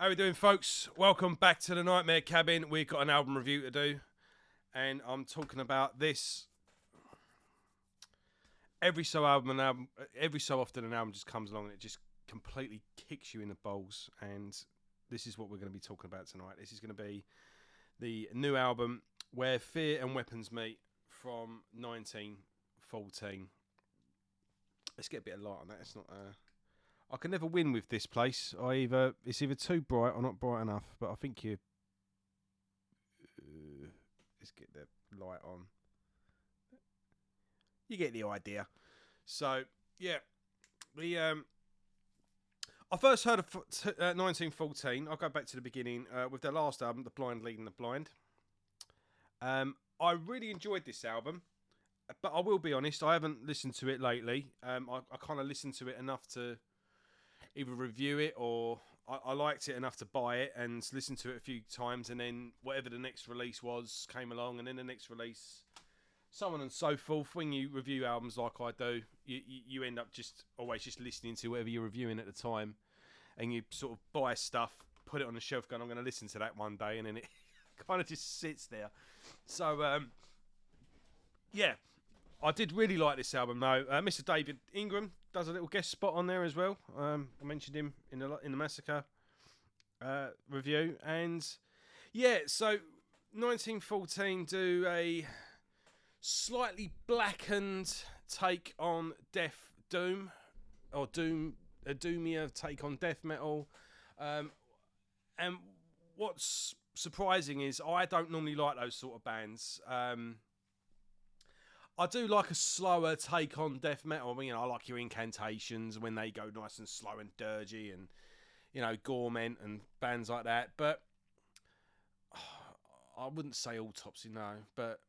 How we doing, folks? Welcome back to the Nightmare Cabin. We've got an album review to do, and I'm talking about this. Every so often, an album just comes along and it just completely kicks you in the balls. And this is what we're going to be talking about tonight. This is going to be the new album, Where Fear and Weapons Meet, from 1914. Let's get a bit of light on that. It's not. I can never win with this place. It's either too bright or not bright enough. But I think you. Let's get the light on. You get the idea. So yeah, I first heard of 1914. I'll go back to the beginning with their last album, The Blind Leading the Blind. I really enjoyed this album, but I will be honest, I haven't listened to it lately. I kind of listened to it enough to either review it or I liked it enough to buy it and listen to it a few times, and then whatever the next release was came along, and then the next release, so on and so forth. When you review albums like I do, you end up always just listening to whatever you're reviewing at the time, and you sort of buy stuff, put it on the shelf, going, I'm going to listen to that one day, and then it kind of just sits there. So, yeah, I did really like this album though. Mr. David Ingram does a little guest spot on there as well. I mentioned him in the Massacre review, and yeah, so 1914 do a slightly blackened take on death doom, or a doomier take on death metal, and what's surprising is I don't normally like those sort of bands. I do like a slower take on death metal. I mean, I like your Incantations when they go nice and slow and dirgy, and Gorement and bands like that. But I wouldn't say Autopsy, no. But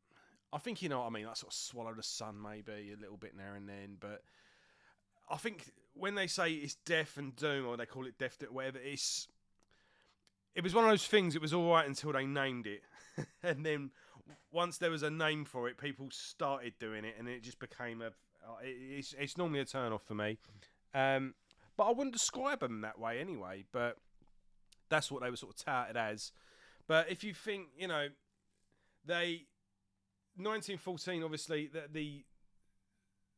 I think you know what I mean. Like sort of Swallow the Sun maybe a little bit now and then. But I think when they say it's death and doom, or they call it death, whatever, it was one of those things. It was all right until they named it, and then once there was a name for it, people started doing it, and it just became it's normally a turn off for me. But I wouldn't describe them that way anyway. But that's what they were sort of touted as. But if you think, 1914, obviously, the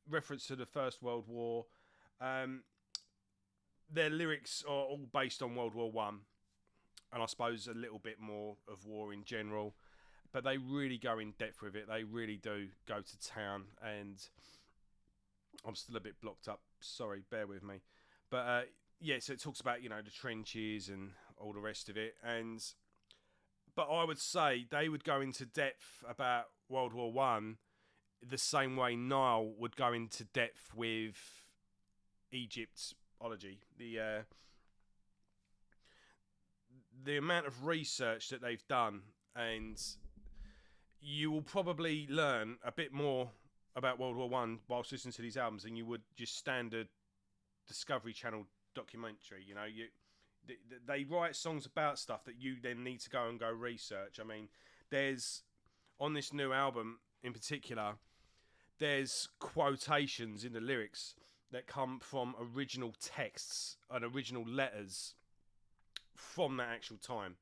reference to the First World War, their lyrics are all based on World War One, and I suppose a little bit more of war in general. But they really go in depth with it. They really do go to town, and I'm still a bit blocked up. Sorry, bear with me. But yeah, so it talks about the trenches and all the rest of it, but I would say they would go into depth about World War One the same way Nile would go into depth with Egyptology. The amount of research that they've done, and you will probably learn a bit more about World War One whilst listening to these albums than you would just standard Discovery Channel documentary. They write songs about stuff that you then need to go research. I mean, there's on this new album in particular, there's quotations in the lyrics that come from original texts and original letters from that actual time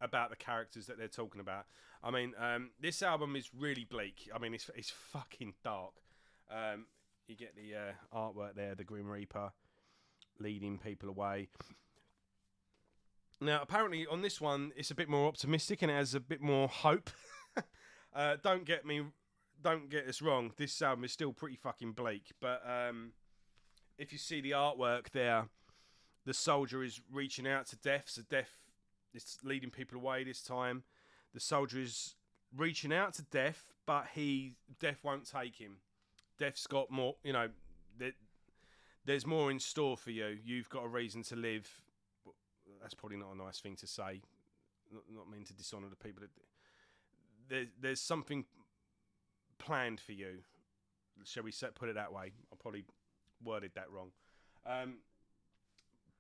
about the characters that they're talking about. I mean, this album is really bleak. I mean, it's fucking dark. You get the artwork there, the Grim Reaper leading people away. Now, apparently on this one, it's a bit more optimistic and it has a bit more hope. Don't get us wrong. This album is still pretty fucking bleak. But if you see the artwork there, the soldier is reaching out to death. So death is leading people away this time. The soldier is reaching out to death, but death won't take him. Death's got more, there's more in store for you. You've got a reason to live. That's probably not a nice thing to say. Not mean to dishonour the people. There's something planned for you. Shall we put it that way? I probably worded that wrong.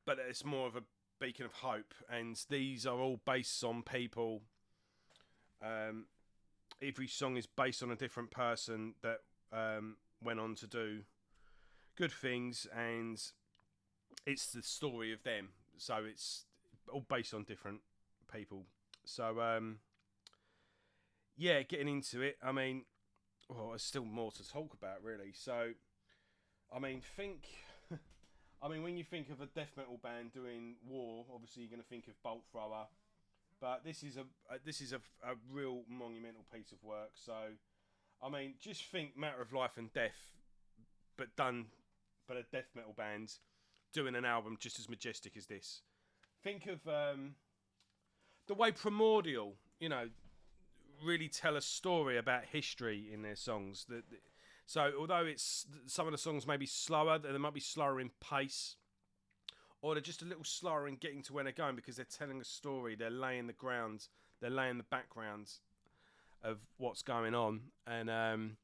But it's more of a beacon of hope. And these are all based on people. Every song is based on a different person that went on to do good things, and it's the story of them. So it's all based on different people. So yeah, getting into it. I mean, well, there's still more to talk about, really. So, I mean, I mean, when you think of a death metal band doing War, obviously you're going to think of Bolt Thrower, but this is a real monumental piece of work. So, I mean, just think Matter of Life and Death, but a death metal band doing an album just as majestic as this. Think of the way Primordial, really tell a story about history in their songs. So although it's some of the songs may be slower, they might be slower in pace, or they're just a little slower in getting to where they're going because they're telling a story. They're laying the ground. They're laying the background of what's going on. And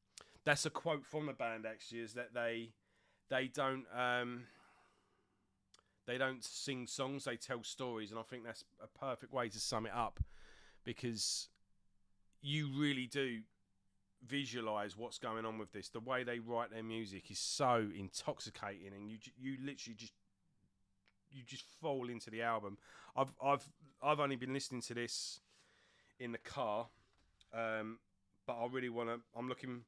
that's a quote from the band actually, is that they don't sing songs, they tell stories. And I think that's a perfect way to sum it up, because you really do visualize what's going on with this. The way they write their music is so intoxicating, and you literally just fall into the album. I've only been listening to this in the car, but I really want to. I'm looking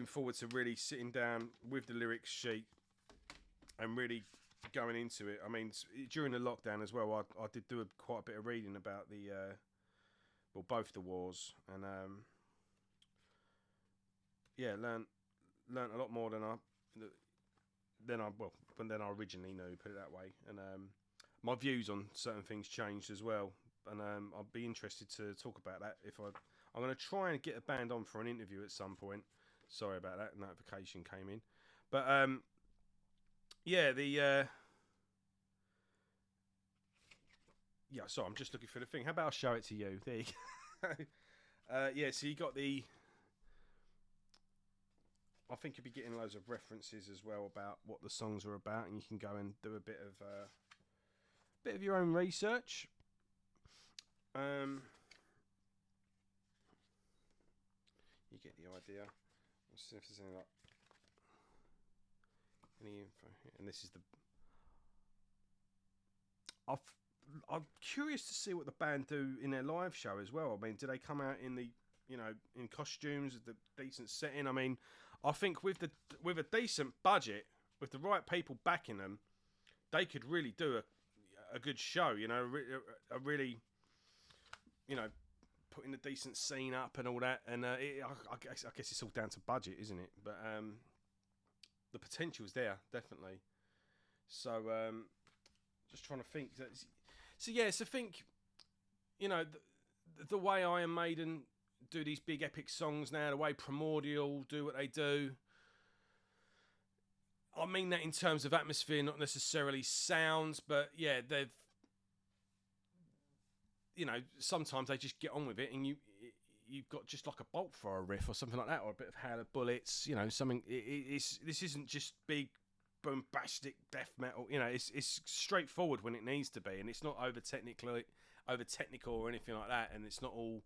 forward to really sitting down with the lyrics sheet and really going into it. I mean, during the lockdown as well, I did do quite a bit of reading about both the wars, and learned a lot more than I originally knew. Put it that way, and my views on certain things changed as well, and I'd be interested to talk about that. I'm going to try and get a band on for an interview at some point. Sorry about that, notification came in, but sorry, I'm just looking for the thing. How about I show it to you? There you go. So you got the. I think you'll be getting loads of references as well about what the songs are about, and you can go and do a bit of your own research. You get the idea. Let's see if there's any info here. And this is I'm curious to see what the band do in their live show as well. I mean, do they come out in in costumes, the decent setting? I mean, I think with a decent budget, with the right people backing them, they could really do a good show. A really, putting a decent scene up and all that. And I guess it's all down to budget, isn't it? But the potential's there, definitely. So just trying to think. So think, the way Iron Maiden do these big epic songs now, the way Primordial do what they do. I mean that in terms of atmosphere, not necessarily sounds, but yeah, sometimes they just get on with it, and you've got just like a bolt for a riff or something like that, or a bit of Hail of Bullets, something. This isn't just big bombastic death metal. It's straightforward when it needs to be, and it's not over technical or anything like that, and it's not all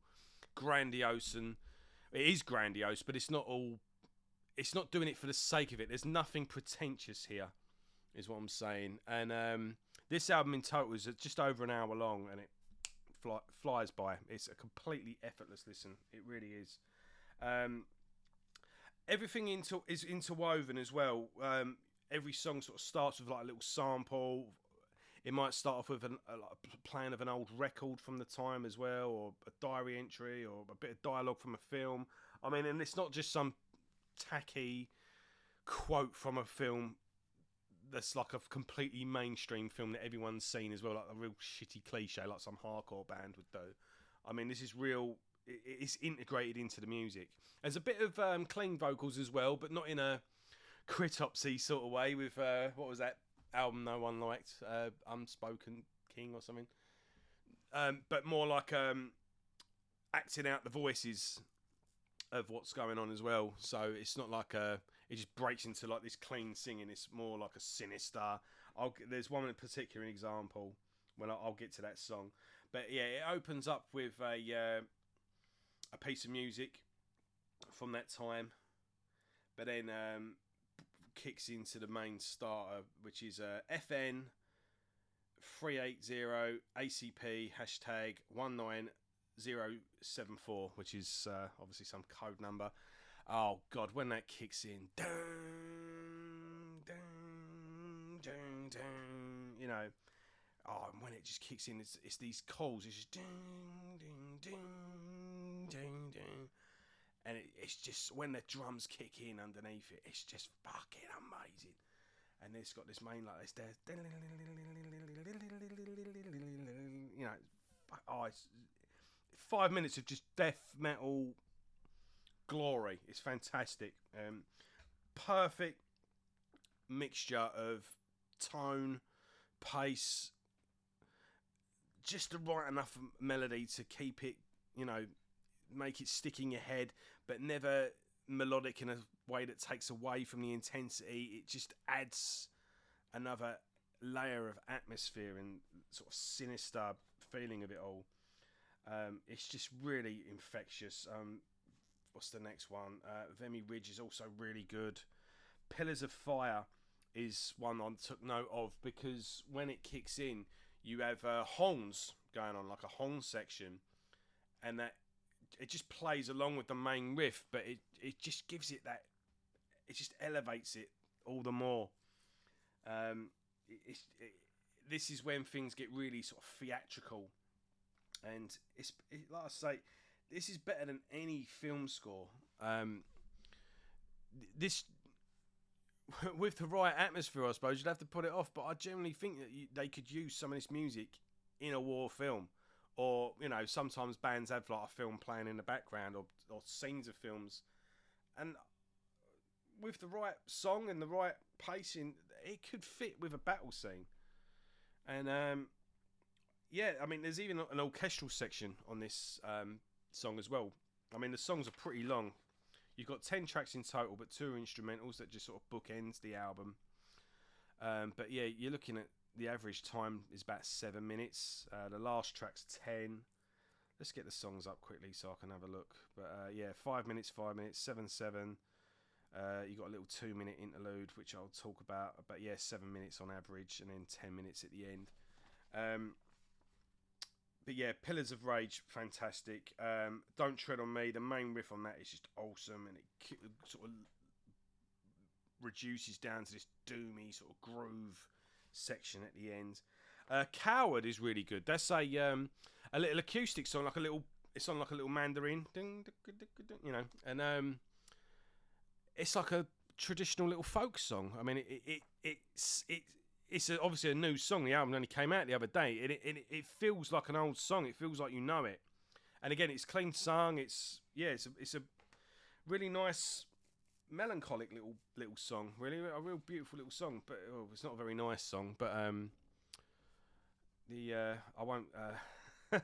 grandiose. And it is grandiose, but it's not doing it for the sake of it. There's nothing pretentious here, is what I'm saying. And this album in total is just over an hour long, and it flies by. It's a completely effortless listen. It really is. Everything is interwoven as well. Every song sort of starts with like a little sample. It might start off with a playing of an old record from the time as well, or a diary entry, or a bit of dialogue from a film. I mean, and it's not just some tacky quote from a film that's like a completely mainstream film that everyone's seen as well, like a real shitty cliche like some hardcore band would do. I mean, this is real. It's integrated into the music. There's a bit of clean vocals as well, but not in a Critopsy sort of way with what was that album no one liked, Unspoken King or something, but more like acting out the voices of what's going on as well. So it's not like it just breaks into like this clean singing. It's more like a sinister. There's one in particular example when I'll get to that song, but yeah, it opens up with a piece of music from that time, but then kicks into the main starter, which is FN 380 ACP hashtag 19074, which is obviously some code number. Oh God, when that kicks in, dun, dun, dun, dun, you know, oh, and when it just kicks in, it's these calls, it's just ding, ding, ding, ding, ding, and it's just when the drums kick in underneath it, it's just fucking amazing. And it's got this main like this there, you know, oh, it's 5 minutes of just death metal glory. It's fantastic. Perfect mixture of tone, pace, just the right enough melody to keep it, you know, make it stick in your head, but never melodic in a way that takes away from the intensity. It just adds another layer of atmosphere and sort of sinister feeling of it all. It's just really infectious. What's the next one? Vimy Ridge is also really good. Pillars of Fire is one I took note of because when it kicks in, you have horns going on, like a horn section, and that it just plays along with the main riff, but it just gives it that, it just elevates it all the more. This is when things get really sort of theatrical, and it's like I say, this is better than any film score. This, with the right atmosphere, I suppose you'd have to put it off. But I generally think that they could use some of this music in a war film, or you know, sometimes bands have like a film playing in the background, or scenes of films, and with the right song and the right pacing, it could fit with a battle scene. And yeah, I mean, there's even an orchestral section on this song as well. I mean, the songs are pretty long. You've got 10 tracks in total, but 2 are instrumentals that just sort of bookends the album. But yeah, you're looking at the average time is about 7 minutes. The last track's 10. Let's get the songs up quickly so I can have a look. But yeah, 5 minutes, 5 minutes, 7, 7. You got a little 2-minute interlude, which I'll talk about. But yeah, 7 minutes on average, and then 10 minutes at the end. But yeah, Pillars of Rage, fantastic. Don't Tread on Me, the main riff on that is just awesome, and it sort of reduces down to this doomy sort of groove section at the end. Coward is really good. That's a little acoustic song, like a little. It's on like a little mandarin, ding, you know, and it's like a traditional little folk song. I mean, it's obviously a new song. The album only came out the other day. It feels like an old song. It feels like you know it. And again, it's clean sung. It's a really nice, melancholic little song. Really, a real beautiful little song. But it's not a very nice song. But I won't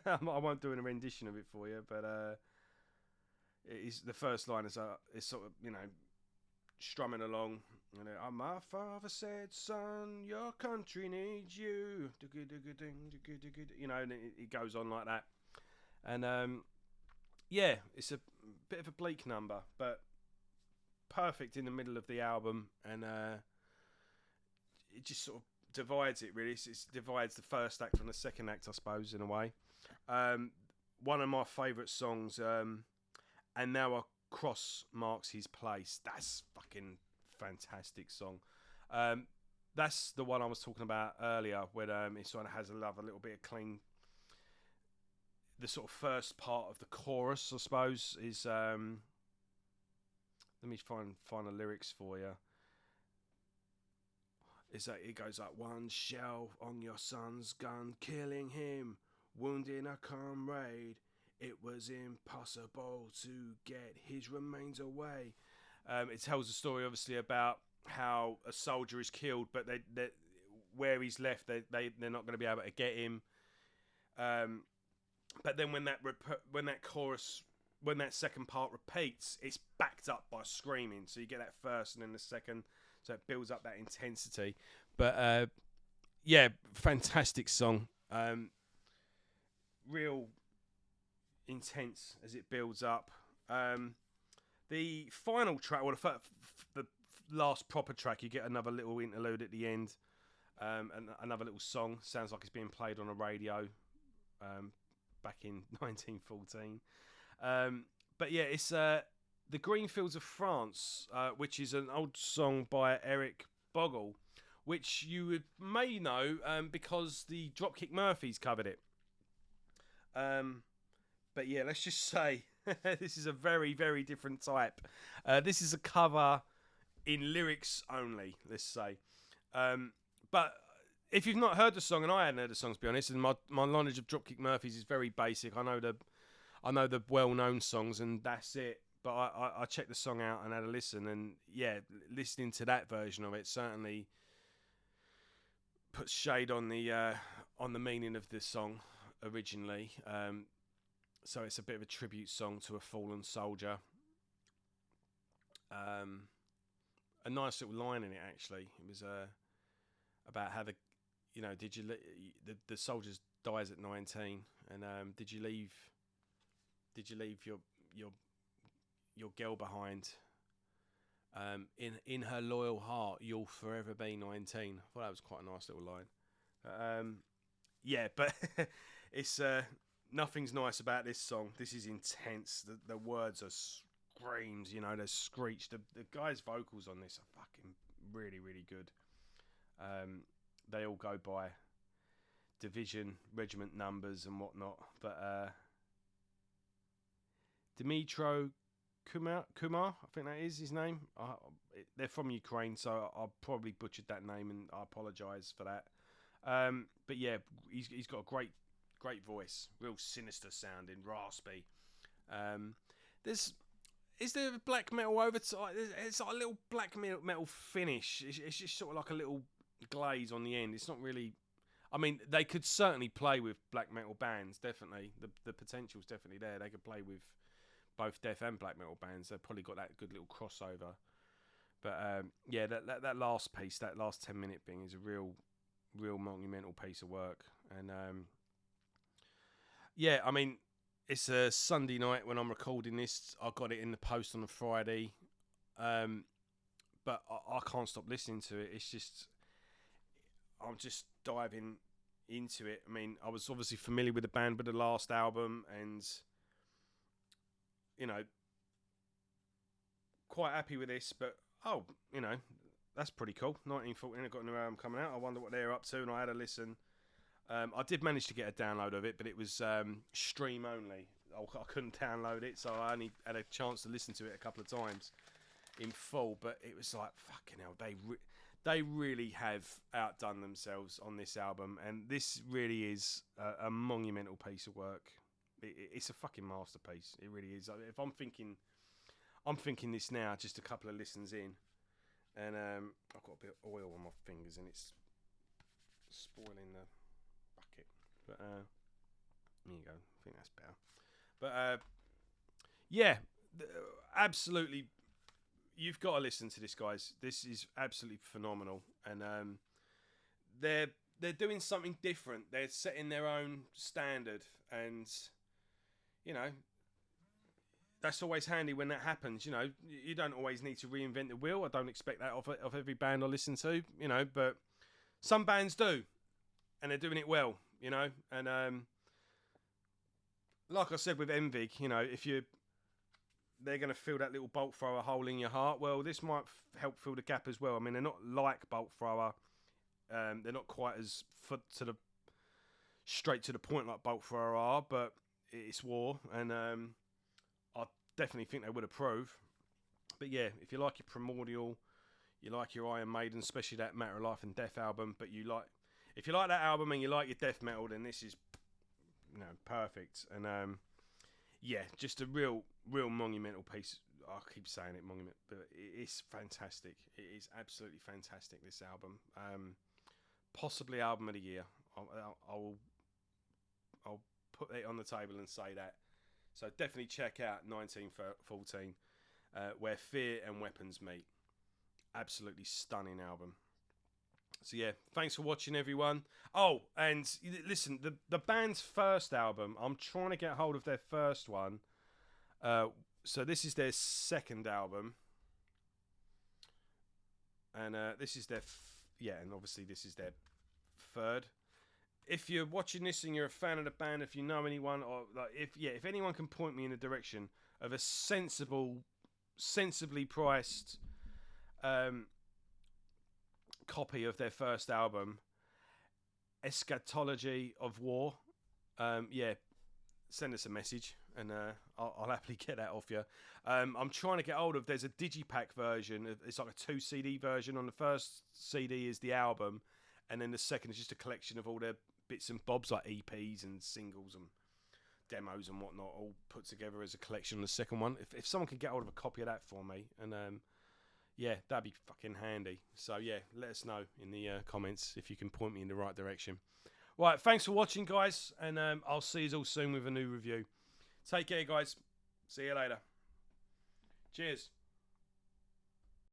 I won't do a rendition of it for you. But it is, the first line is sort of, you know, strumming along. You know, my father said, son, your country needs you. You know, and it goes on like that. And yeah, it's a bit of a bleak number, but perfect in the middle of the album. And it just sort of divides it, really. It divides the first act from the second act, I suppose, in a way. One of my favourite songs, And Now a Cross Marks His Place. That's fucking fantastic song. That's the one I was talking about earlier, when it sort of has a little bit of clean. The sort of first part of the chorus, I suppose, is let me find the lyrics for you. Is that it goes like, one shell on your son's gun, killing him, wounding a comrade. It was impossible to get his remains away. It tells a story, obviously, about how a soldier is killed, but they where he's left, they're not going to be able to get him. But then when that second part repeats, it's backed up by screaming. So you get that first and then the second, so it builds up that intensity. But yeah, fantastic song. Real intense as it builds up. The final track, or the last proper track, you get another little interlude at the end. And another little song sounds like it's being played on a radio back in 1914. But yeah, it's The Green Fields of France, which is an old song by Eric Bogle, which you may know because the Dropkick Murphys covered it. But yeah, let's just say this is a very, very different type. This is a cover in lyrics only, let's say. But if you've not heard the song, and I hadn't heard the song to be honest, and my knowledge of Dropkick Murphys is very basic. I know the well-known songs, and that's it. But I checked the song out and had a listen, and yeah, listening to that version of it certainly puts shade on the meaning of the song originally. So it's a bit of a tribute song to a fallen soldier. A nice little line in it actually. It was about how the soldiers dies at 19, and did you leave your girl behind? In her loyal heart, you'll forever be 19. I thought that was quite a nice little line. Yeah, but it's nothing's nice about this song. This is intense. The words are screams, they're screeched. The guy's vocals on this are fucking really, really good. They all go by division, regiment numbers and whatnot. But Dmitro Kumar, I think that is his name. They're from Ukraine, so I probably butchered that name, and I apologise for that. But yeah, he's got a great voice, real sinister sounding, raspy. Is there black metal over? It's like a little black metal finish. It's just sort of like a little glaze on the end. It's not really. I mean, they could certainly play with black metal bands. Definitely, the potential's definitely there. They could play with both death and black metal bands. They've probably got that good little crossover. But yeah, that last piece, that last 10-minute thing, is a real monumental piece of work. And yeah, I mean, it's a Sunday night when I'm recording this. I got it in the post on a Friday, but I can't stop listening to it. It's just, I'm just diving into it. I mean, I was obviously familiar with the band with the last album, and quite happy with this. But that's pretty cool. 1914, I've got a new album coming out. I wonder what they're up to, and I had a listen. I did manage to get a download of it, but it was stream only. I couldn't download it, so I only had a chance to listen to it a couple of times in full. But it was like, fucking hell, they really have outdone themselves on this album, and this really is a monumental piece of work. It's a fucking masterpiece. It really is. If I'm thinking this now, just a couple of listens in, and I've got a bit of oil on my fingers, and it's spoiling the bucket. But there you go. I think that's better. But yeah, absolutely. You've got to listen to this, guys. This is absolutely phenomenal, and they're doing something different. They're setting their own standard, and that's always handy when that happens. You don't always need to reinvent the wheel. I don't expect that of every band I listen to. But some bands do, and they're doing it well. And like I said with Envig, if they're going to fill that little bolt thrower hole in your heart. Well, this might help fill the gap as well. I mean, they're not like bolt thrower. They're not quite as straight to the point like bolt thrower are, but it's war, and I definitely think they would approve. But yeah, if you like your Primordial, you like your Iron Maiden, especially that Matter of Life and Death album, but if you like that album and you like your death metal, then this is perfect. And yeah, just a real monumental piece. I keep saying it, monument, but it's fantastic. It is absolutely fantastic, this album. Possibly album of the year. I'll put it on the table and say that. So definitely check out 1914, Where Fear and Weapons Meet. Absolutely stunning album. So yeah, thanks for watching, everyone. Oh, and listen, the band's first album, I'm trying to get hold of their first one. So this is their second album, and this is their yeah, and obviously this is their third. If you're watching this and you're a fan of the band, if you know anyone, or like if anyone can point me in the direction of a sensibly priced copy of their first album, Eschatology of War, yeah, send us a message and I'll happily get that off you. I'm trying to get hold of. There's a digipack version. It's like a 2 CD version. On the first CD is the album, and then the second is just a collection of all their bits and bobs like EPs and singles and demos and whatnot, all put together as a collection on the second one. If someone could get hold of a copy of that for me, and yeah, that'd be fucking handy. So yeah, let us know in the comments if you can point me in the right direction. Right, thanks for watching, guys, and I'll see you all soon with a new review. Take care, guys. See you later. Cheers.